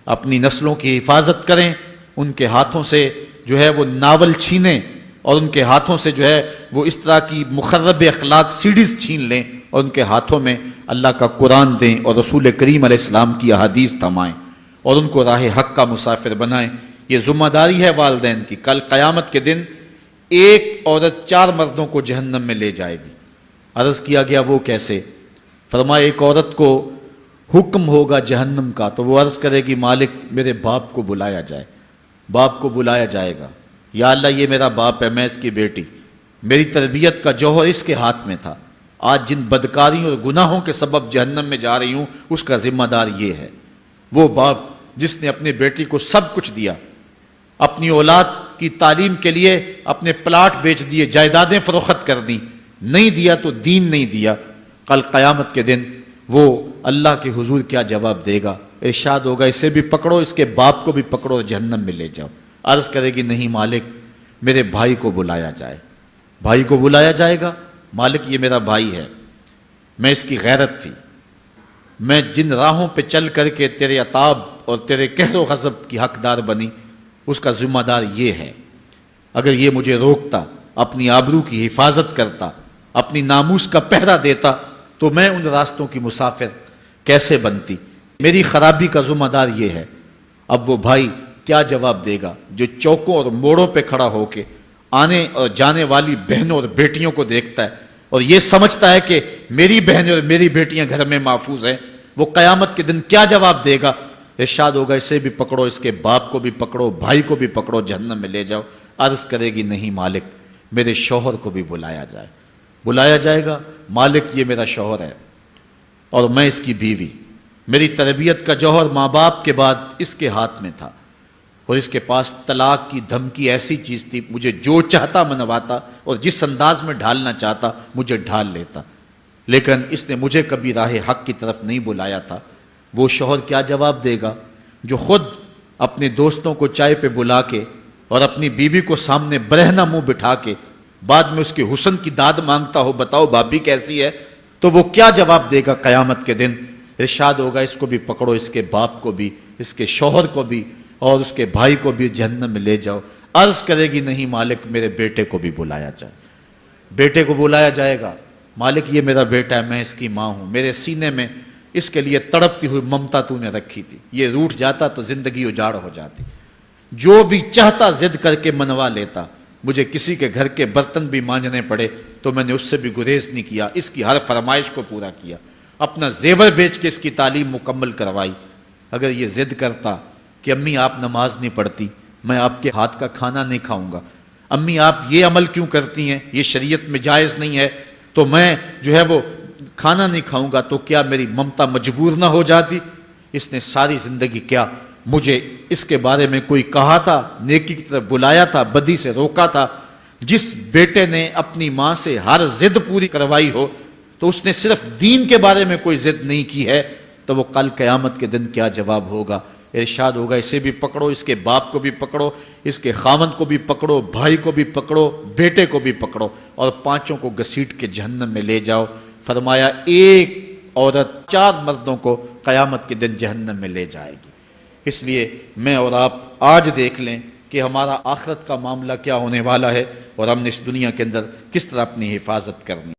اپنی نسلوں کی حفاظت کریں، ان کے ہاتھوں سے جو ہے وہ ناول چھینیں، اور ان کے ہاتھوں سے جو ہے وہ اس طرح کی مخرب اخلاق سیڈیز چھین لیں، اور ان کے ہاتھوں میں اللہ کا قرآن دیں اور رسول کریم علیہ السلام کی احادیث تھمائیں، اور ان کو راہ حق کا مسافر بنائیں۔ یہ ذمہ داری ہے والدین کی۔ کل قیامت کے دن ایک عورت 4 مردوں کو جہنم میں لے جائے گی۔ عرض کیا گیا وہ کیسے؟ فرمایا ایک عورت کو حکم ہوگا جہنم کا تو وہ عرض کرے گی مالک میرے باپ کو بلایا جائے۔ باپ کو بلایا جائے گا، یا اللہ یہ میرا باپ ہے، میں اس کی بیٹی، میری تربیت کا جوہر اس کے ہاتھ میں تھا، آج جن بدکاریوں اور گناہوں کے سبب جہنم میں جا رہی ہوں اس کا ذمہ دار یہ ہے۔ وہ باپ جس نے اپنے بیٹی کو سب کچھ دیا، اپنی اولاد کی تعلیم کے لیے اپنے پلاٹ بیچ دیے، جائیدادیں فروخت کر دیں، نہیں دیا تو دین نہیں دیا، کل قیامت کے دن وہ اللہ کے حضور کیا جواب دے گا؟ ارشاد ہوگا اسے بھی پکڑو، اس کے باپ کو بھی پکڑو اور جہنم میں لے جاؤ۔ عرض کرے گی نہیں مالک میرے بھائی کو بلایا جائے۔ بھائی کو بلایا جائے گا، مالک یہ میرا بھائی ہے، میں اس کی غیرت تھی، میں جن راہوں پہ چل کر کے تیرے عتاب اور تیرے قہر و غضب کی حقدار بنی اس کا ذمہ دار یہ ہے، اگر یہ مجھے روکتا، اپنی آبرو کی حفاظت کرتا، اپنی ناموس کا پہرا دیتا تو میں ان راستوں کی مسافر کیسے بنتی؟ میری خرابی کا ذمہ دار یہ ہے۔ اب وہ بھائی کیا جواب دے گا جو چوکوں اور موڑوں پہ کھڑا ہو کے آنے اور جانے والی بہنوں اور بیٹیوں کو دیکھتا ہے اور یہ سمجھتا ہے کہ میری بہنیں اور میری بیٹیاں گھر میں محفوظ ہیں؟ وہ قیامت کے دن کیا جواب دے گا؟ ارشاد ہوگا اسے بھی پکڑو، اس کے باپ کو بھی پکڑو، بھائی کو بھی پکڑو، جہنم میں لے جاؤ۔ عرض کرے گی نہیں مالک میرے شوہر کو بھی بلایا جائے۔ بلایا جائے گا، مالک یہ میرا شوہر ہے اور میں اس کی بیوی، میری تربیت کا جوہر ماں باپ کے بعد اس کے ہاتھ میں تھا، اور اس کے پاس طلاق کی دھمکی ایسی چیز تھی، مجھے جو چاہتا منواتا اور جس انداز میں ڈھالنا چاہتا مجھے ڈھال لیتا، لیکن اس نے مجھے کبھی راہ حق کی طرف نہیں بلایا تھا۔ وہ شوہر کیا جواب دے گا جو خود اپنے دوستوں کو چائے پہ بلا کے اور اپنی بیوی کو سامنے برہنہ منہ بٹھا کے بعد میں اس کے حسن کی داد مانگتا ہو، بتاؤ بھابی کیسی ہے؟ تو وہ کیا جواب دے گا قیامت کے دن؟ ارشاد ہوگا اس کو بھی پکڑو، اس کے باپ کو بھی، اس کے شوہر کو بھی اور اس کے بھائی کو بھی جہنم میں لے جاؤ۔ عرض کرے گی نہیں مالک میرے بیٹے کو بھی بلایا جائے۔ بیٹے کو بلایا جائے گا، مالک یہ میرا بیٹا ہے، میں اس کی ماں ہوں، میرے سینے میں اس کے لیے تڑپتی ہوئی ممتا تو نے رکھی تھی، یہ روٹھ جاتا تو زندگی اجاڑ ہو جاتی، جو بھی چاہتا ضد کر کے منوا لیتا، مجھے کسی کے گھر کے برتن بھی مانجنے پڑے تو میں نے اس سے بھی گریز نہیں کیا، اس کی ہر فرمائش کو پورا کیا، اپنا زیور بیچ کے اس کی تعلیم مکمل کروائی۔ اگر یہ ضد کرتا کہ امی آپ نماز نہیں پڑھتی، میں آپ کے ہاتھ کا کھانا نہیں کھاؤں گا، امی آپ یہ عمل کیوں کرتی ہیں، یہ شریعت میں جائز نہیں ہے، تو میں جو ہے وہ کھانا نہیں کھاؤں گا، تو کیا میری ممتا مجبور نہ ہو جاتی؟ اس نے ساری زندگی کیا مجھے اس کے بارے میں کوئی کہا تھا، نیکی کی طرف بلایا تھا، بدی سے روکا تھا؟ جس بیٹے نے اپنی ماں سے ہر ضد پوری کروائی ہو تو اس نے صرف دین کے بارے میں کوئی ضد نہیں کی ہے، تو وہ کل قیامت کے دن کیا جواب ہوگا؟ ارشاد ہوگا اسے بھی پکڑو، اس کے باپ کو بھی پکڑو، اس کے خاوند کو بھی پکڑو، بھائی کو بھی پکڑو، بیٹے کو بھی پکڑو، اور پانچوں کو گھسیٹ کے جہنم میں لے جاؤ۔ فرمایا ایک عورت 4 مردوں کو قیامت کے دن جہنم میں لے جائے گی۔ اس لیے میں اور آپ آج دیکھ لیں کہ ہمارا آخرت کا معاملہ کیا ہونے والا ہے اور ہم نے اس دنیا کے اندر کس طرح اپنی حفاظت کرنی۔